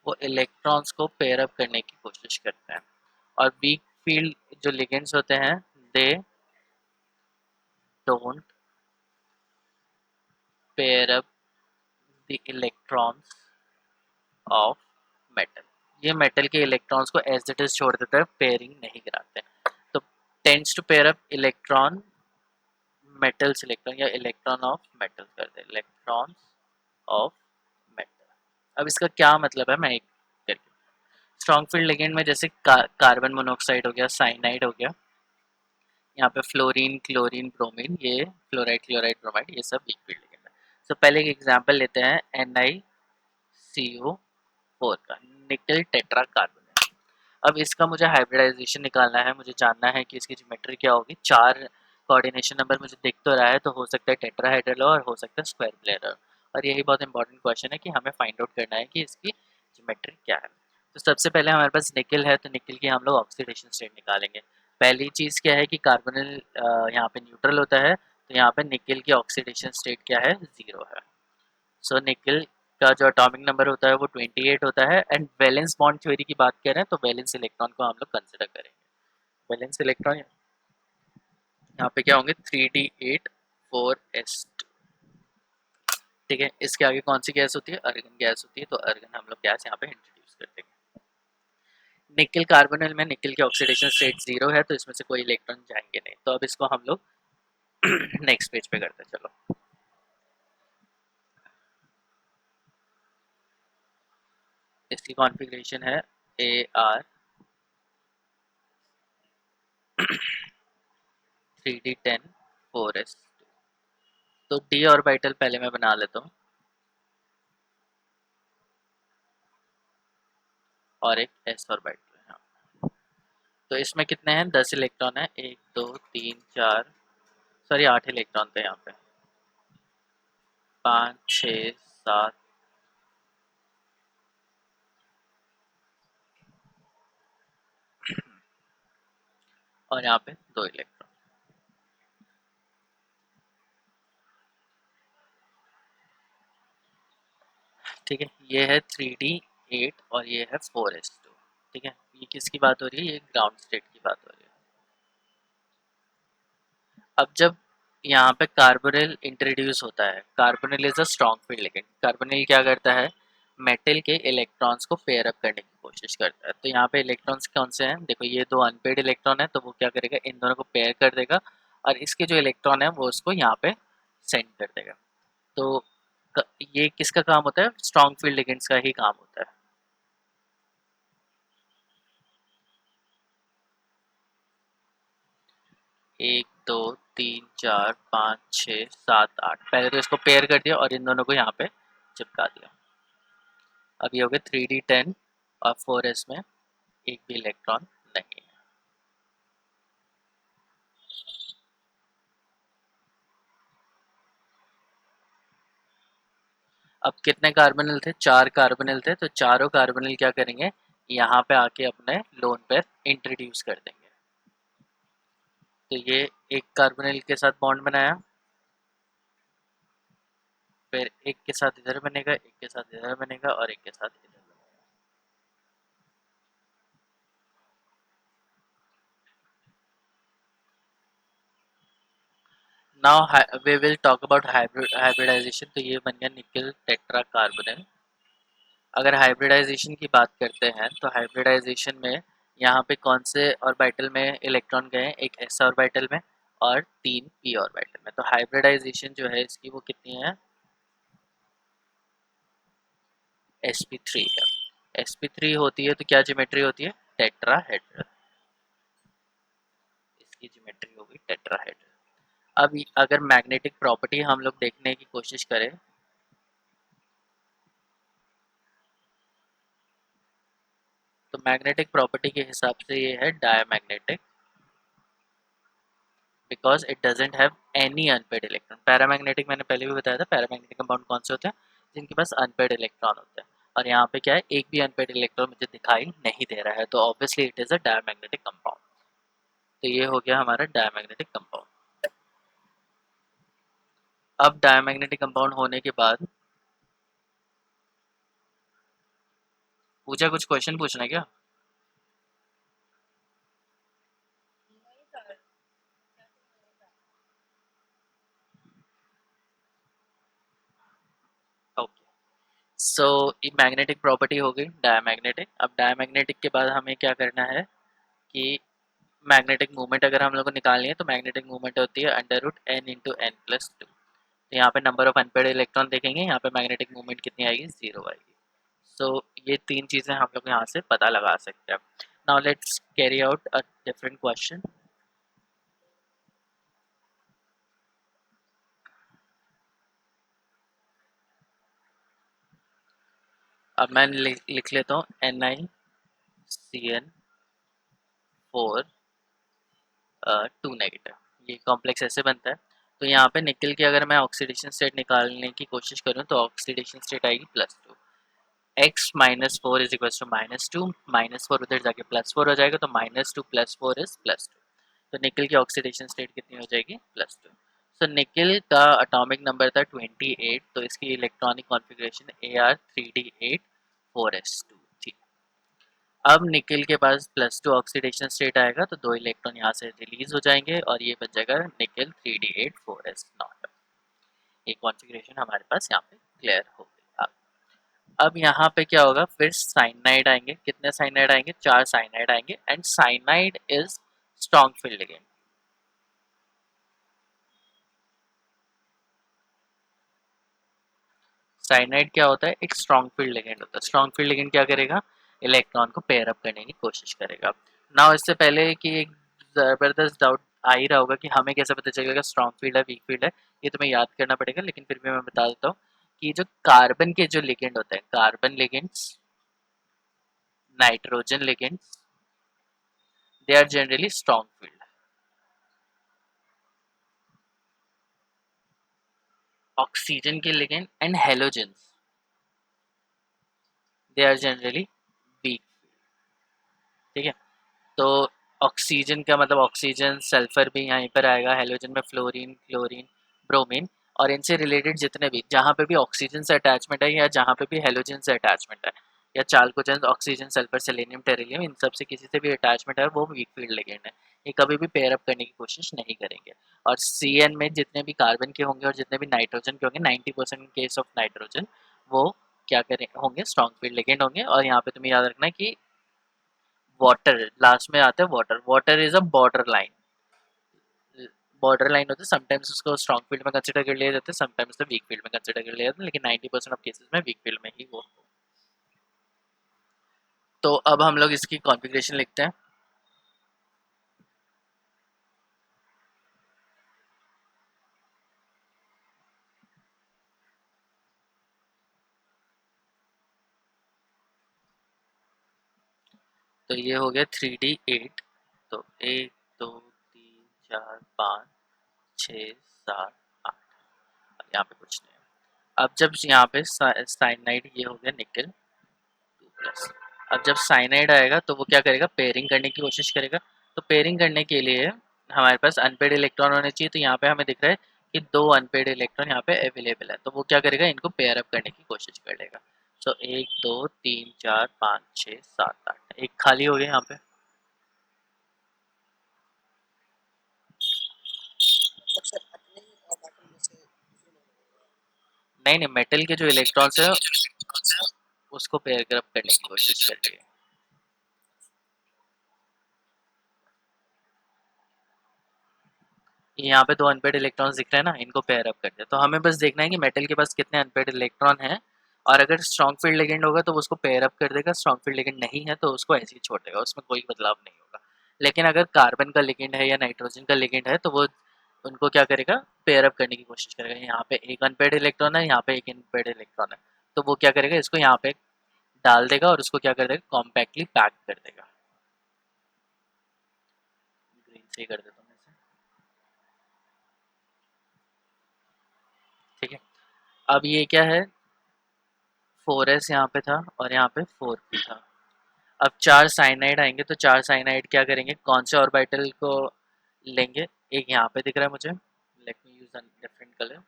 वो इलेक्ट्रॉन्स को पेयर अप करने की कोशिश करते हैं। और वीक फील्ड जो लिगेंड्स होते हैं they don't pair up the electrons of metal. ये मेटल के इलेक्ट्रॉन्स को एज इट इज छोड़ देते हैं, पेयरिंग नहीं कराते। तो tends to pair up electron metals electron या इलेक्ट्रॉन ऑफ मेटल कर दे, इलेक्ट्रॉन्स ऑफ मेटल। अब इसका क्या मतलब है मैं एक करके। स्ट्रॉन्ग फील्ड लिगेंड में जैसे कार्बन मोनोऑक्साइड हो गया, साइनाइड हो गया, यहाँ पे फ्लोरीन क्लोरीन ब्रोमीन, ये फ्लोराइड क्लोराइड ब्रोमाइड, ये सब वीक फील्ड लिगेंड है। तो पहले एक एग्जांपल लेते हैं NiCO4 का, निकल टेट्रा कार्बन। अब इसका मुझे हाइब्रिडाइजेशन निकालना है, मुझे जानना है कि इसकी ज्योमेट्री क्या होगी। चार कोऑर्डिनेशन नंबर मुझे दिख तो रहा है, तो हो सकता है टेट्राहेड्रल और हो सकता है स्क्वायर प्लेनर। और यही बहुत इंपॉर्टेंट क्वेश्चन है कि हमें फाइंड आउट करना है कि इसकी ज्योमेट्री क्या है। तो सबसे पहले हमारे पास निकल है, तो निकल की हम लोग ऑक्सीडेशन स्टेट निकालेंगे। पहली चीज़ क्या है कि कार्बोनिल यहाँ पे न्यूट्रल होता है, तो यहाँ पे निकल की ऑक्सीडेशन स्टेट क्या है, 0 है। सो निकल का जो एटॉमिक नंबर होता है वो 28 होता है। एंड वैलेंस बॉन्ड थ्योरी की बात करें तो वैलेंस इलेक्ट्रॉन को हम लोग कंसिडर करेंगे। वैलेंस इलेक्ट्रॉन यहाँ पे क्या होंगे, 3d8 4s2। ठीक है, इसके आगे कौन सी गैस होती है, अर्गन गैस होती है, तो अर्गन हम लोग गैस यहाँ पे इंट्रोड्यूस कर देंगे। निकल कार्बोनिल में निकल की ऑक्सीडेशन स्टेट 0 है, तो इसमें से कोई इलेक्ट्रॉन जाएंगे नहीं। तो अब इसको हम लोग नेक्स्ट पेज पे करते हैं। चलो, इसकी कॉन्फ़िगरेशन है AR3D10 4s। तो डी ऑर्बिटल पहले मैं बना लेता हूँ और एक s ऑर्बिटल है। तो इसमें कितने हैं, 10 इलेक्ट्रॉन है, 1 2 3 4, सॉरी 8 इलेक्ट्रॉन थे यहाँ पे, 5 6 7, और यहाँ पे 2 इलेक्ट्रॉन। ठीक है, ये है 3d8 और ये है 4s2। ठीक है, ये किसकी बात हो रही है, ये ग्राउंड स्टेट की बात हो रही है। अब जब यहाँ पे कार्बोनिल इंट्रोड्यूस होता है, carbonyl is a strong field ligand. Carbonyl क्या करता है, मेटल के इलेक्ट्रॉन्स को पेयर अप करने की कोशिश करता है। तो यहाँ पे इलेक्ट्रॉन्स कौन से हैं, देखो ये दो अनपेड इलेक्ट्रॉन है, तो वो क्या करेगा, इन दोनों को पेयर कर देगा, और इसके जो इलेक्ट्रॉन है वो उसको यहाँ पे सेंड कर देगा। तो ये किसका काम होता है, स्ट्रॉन्ग फील्ड लिगेंड्स का ही काम होता है। 1 2 3 4 5 6 7 8, पहले तो इसको पेयर कर दिया और इन दोनों को यहाँ पे चिपका दिया। अब ये हो गया 3d10 और 4s में एक भी इलेक्ट्रॉन नहीं है। अब कितने कार्बोनिल थे, 4 कार्बोनिल थे, तो चारों कार्बोनिल क्या करेंगे, यहाँ पे आके अपने लोन पेयर इंट्रोड्यूस कर देंगे। तो ये एक कार्बोनिल के साथ बॉन्ड बनाया, फिर एक के साथ इधर बनेगा, एक के साथ इधर बनेगा और एक के साथ इधर बनेगा। Now we will talk about hybridisation. तो ये बन गया निकल टेट्रा कार्बोनिल। अगर हाइब्रिडाइजेशन की बात करते हैं तो हाइब्रिडाइजेशन में यहाँ पे कौन से ऑर्बिटल में इलेक्ट्रॉन गए, एक एस ऑर्बिटल में और 3 पी ऑर्बिटल में। तो हाइब्रिडाइजेशन जो है इसकी वो कितनी है, sp3 है। sp3 होती है तो क्या ज्योमेट्री होती है, टेट्राहेड्रल। इसकी ज्योमेट्री होगी टेट्राहेड्रल। अब अगर मैग्नेटिक प्रॉपर्टी हम लोग देखने की कोशिश करें, तो मैग्नेटिक प्रॉपर्टी के हिसाब से ये है diamagnetic, because it doesn't have any unpaired electron. Paramagnetic मैंने पहले भी बताया था, पैरामैग्नेटिक कंपाउंड कौन से होते हैं, जिनके पास अनपेड इलेक्ट्रॉन होते हैं। और यहाँ पे क्या है, एक भी अनपेड इलेक्ट्रॉन मुझे दिखाई नहीं दे रहा है, तो obviously it is a diamagnetic compound. तो ये हो गया हमारा डायमैग्नेटिक कंपाउंड। अब डायमैग्नेटिक कंपाउंड होने के बाद पूछा, कुछ क्वेश्चन पूछना है क्या? ओके, सो ये मैग्नेटिक प्रॉपर्टी हो गई डायमैग्नेटिक। अब डायमैग्नेटिक के बाद हमें क्या करना है कि मैग्नेटिक मूवमेंट अगर हम लोग को निकालनी है, तो मैग्नेटिक मूवमेंट होती है under root n into n plus two. तो यहाँ पे नंबर ऑफ अनपेड इलेक्ट्रॉन देखेंगे, यहाँ पे मैग्नेटिक मूवमेंट कितनी आएगी, 0 आएगी। सो ये 3 चीज़ें हम लोग यहाँ से पता लगा सकते हैं। Now let's carry out a different question. अब मैं लिख लेता हूँ NiCN4 2 नेगेटिव। ये कॉम्प्लेक्स ऐसे बनता है। तो यहाँ पे निकल के अगर मैं ऑक्सीडेशन स्टेट निकालने की कोशिश करूँ तो ऑक्सीडेशन स्टेट आएगी +2। x -4 इज इक्वल टू -2, -4 उधर जाके +4 हो जाएगा, तो -2 + 4 इज +2। तो निकल की ऑक्सीडेशन स्टेट कितनी हो जाएगी, +2। सो निकल का एटॉमिक नंबर था 28, तो इसकी इलेक्ट्रॉनिक कॉन्फ़िगरेशन Ar3d8 4s2 थी। अब निकल के पास +2 ऑक्सीडेशन स्टेट आएगा, तो 2 इलेक्ट्रॉन यहाँ से रिलीज हो जाएंगे और ये बन जाएगा निकल 3d8 4s0। ये कॉन्फ़िगरेशन हमारे पास यहाँ पे क्लियर हो गई। अब यहाँ पे क्या होगा, फिर साइनाइड आएंगे। कितने साइनाइड आएंगे, 4 साइनाइड आएंगे। And cyanide is strong field ligand. Cyanide क्या होता है, एक स्ट्रॉन्ग फील्ड लिगेंड होता है। स्ट्रॉन्ग फील्ड लिगेंड क्या करेगा, इलेक्ट्रॉन को पेयर अप करने की कोशिश करेगा। नाउ इससे पहले कि एक जबरदस्त डाउट आ ही रहा होगा कि हमें कैसे पता चलेगा स्ट्रॉन्ग फील्ड है वीक फील्ड है, ये तुम्हें याद करना पड़ेगा, लेकिन फिर भी मैं बता देता हूँ कि जो कार्बन के जो लिगेंड होते हैं, carbon ligands, nitrogen ligands, they are generally strong field. Oxygen के ligand and halogens, they are generally weak. ठीक है, तो ऑक्सीजन का मतलब ऑक्सीजन, सल्फर भी यहीं पर आएगा, हेलोजन में फ्लोरीन, क्लोरीन, ब्रोमीन, और इनसे रिलेटेड जितने भी, जहाँ पे भी ऑक्सीजन से अटैचमेंट है या जहाँ पे भी हेलोजन से अटैचमेंट है, या chalcogen, oxygen, sulphur, selenium, tellurium, इन सब से किसी से भी अटैचमेंट है, वो वीक फील्ड लिगेंड है। ये कभी भी पेयर अप करने की कोशिश नहीं करेंगे। और CN में जितने भी कार्बन के होंगे और जितने भी नाइट्रोजन के होंगे, 90% इन केस ऑफ नाइट्रोजन, वो क्या करें होंगे, स्ट्रॉन्ग फील्ड लिगेंड होंगे। और यहाँ पे तुम्हें याद रखना है कि वाटर लास्ट में आता है, water, water is a border line. Border line होता है, समटाइम्स उसको स्ट्रॉन्ग फील्ड में कंसिडर कर लिया जाता है, समटाइम्स तो वीक फील्ड में कंसिडर कर लिया जाता है, लेकिन 90% ऑफ केसेस में वीक फील्ड में ही वो। तो अब हम लोग इसकी कॉन्फ़िगरेशन लिखते हैं। तो ये हो गया 3d8। तो 1 2 3 4 5 6 7 8, यहाँ पे कुछ नहीं है। अब जब यहाँ पे साइनाइड, ये हो गया निकल 2+। अब जब साइनाइड आएगा तो वो क्या करेगा, पेयरिंग करने की कोशिश करेगा। तो पेयरिंग करने के लिए हमारे पास अनपेड इलेक्ट्रॉन होने चाहिए, तो यहाँ पे हमें दिख रहा है कि 2 अनपेड इलेक्ट्रॉन यहाँ पे अवेलेबल है, तो वो क्या करेगा, इनको पेयर अप करने की कोशिश कर लेगा। तो 1 2 3 4 5 6 7 8, एक खाली हो गया यहाँ पे। नहीं नहीं, मेटल के जो इलेक्ट्रॉन्स है उसको पेयर अप करने की कोशिश कर रही है। यहाँ पे 2 अनपेड इलेक्ट्रॉन्स दिख रहे हैं ना, इनको पेयर अप करते हैं। तो हमें बस देखना है कि मेटल के पास कितने अनपेड इलेक्ट्रॉन हैं, और अगर स्ट्रॉन्ग फील्ड लिगेंड होगा तो वो उसको पेयर अप कर देगा, स्ट्रॉन्ग फील्ड लिगेंड नहीं है तो उसको ऐसे ही छोड़ देगा, उसमें कोई बदलाव नहीं होगा। लेकिन अगर कार्बन का लिगेंड है या नाइट्रोजन का लिगेंड है तो वो उनको क्या करेगा, पेयर अप करने की कोशिश करेगा। यहाँ पे एक अनपेड इलेक्ट्रॉन है, यहाँ पे एक अनपेड इलेक्ट्रॉन है, तो वो क्या करेगा, इसको यहाँ पे डाल देगा और उसको क्या कर देगा, कॉम्पैक्टली पैक कर देगा। ग्रीन से ही कर देता हूँ मैं इसे। ठीक है, अब ये क्या है, 4s यहाँ पे था और यहाँ पे 4p था। अब 4 साइनाइड आएंगे तो 4 साइनाइड क्या करेंगे, कौन से ऑर्बिटल को लेंगे, एक यहाँ पे दिख रहा है मुझे, let me use different colour.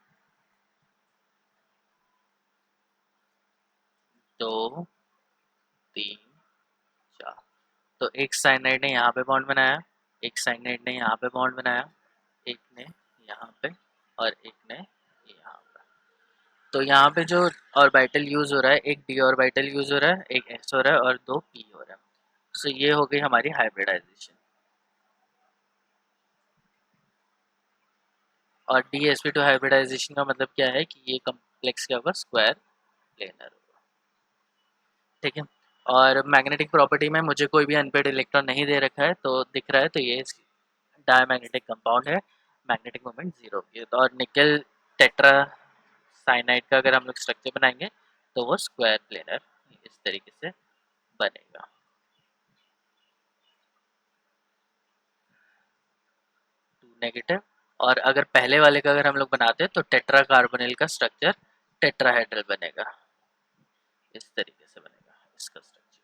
2 3 4, तो एक साइनाइड ने यहाँ पे बॉन्ड बनाया, एक साइनाइड ने यहाँ पे बॉन्ड बनाया, एक ने यहाँ पे, और एक ने यहाँ पे। तो यहाँ पे जो ऑर्बिटल यूज हो रहा है, एक डी ऑर्बिटल यूज हो रहा है, एक एस हो रहा है और 2 पी हो रहा है। सो ये हो गई हमारी हाइब्रिडाइजेशन। और DsP2 हाइब्रिडाइजेशन का मतलब क्या है कि ये कम्प्लेक्स क्या होगा, स्क्वायर प्लेनर होगा। ठीक है, और मैग्नेटिक प्रॉपर्टी में मुझे कोई भी अनपेड इलेक्ट्रॉन नहीं दे रखा है, तो दिख रहा है, तो ये डायमैग्नेटिक कंपाउंड है, मैग्नेटिक मोमेंट 0 की। तो और निकल टेट्रा साइनाइड का अगर हम लोग स्ट्रक्चर बनाएंगे तो वो स्क्वायर प्लेनर इस तरीके से बनेगा। Two negative. और अगर पहले वाले का अगर हम लोग बनाते हैं तो टेट्रा कार्बोनिल का स्ट्रक्चर टेट्राहेड्रल बनेगा, इस तरीके से बनेगा इसका स्ट्रक्चर।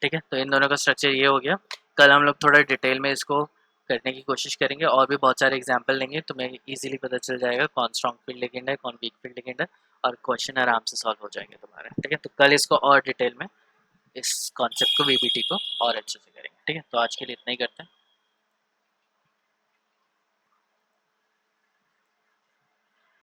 ठीक है, तो इन दोनों का स्ट्रक्चर ये हो गया। कल हम लोग थोड़ा डिटेल में इसको करने की कोशिश करेंगे और भी बहुत सारे एग्जाम्पल लेंगे, तुम्हें इजीली पता चल जाएगा कौन स्ट्रॉन्ग फील्ड लिगेंड है, कौन वीक फील्ड लिगेंड है, और क्वेश्चन आराम से सॉल्व हो जाएंगे तुम्हारे। ठीक है, तो कल इसको और डिटेल में, इस कॉन्सेप्ट को, वीबीटी को और अच्छे से करेंगे। ठीक है, तो आज के लिए इतना ही करते हैं।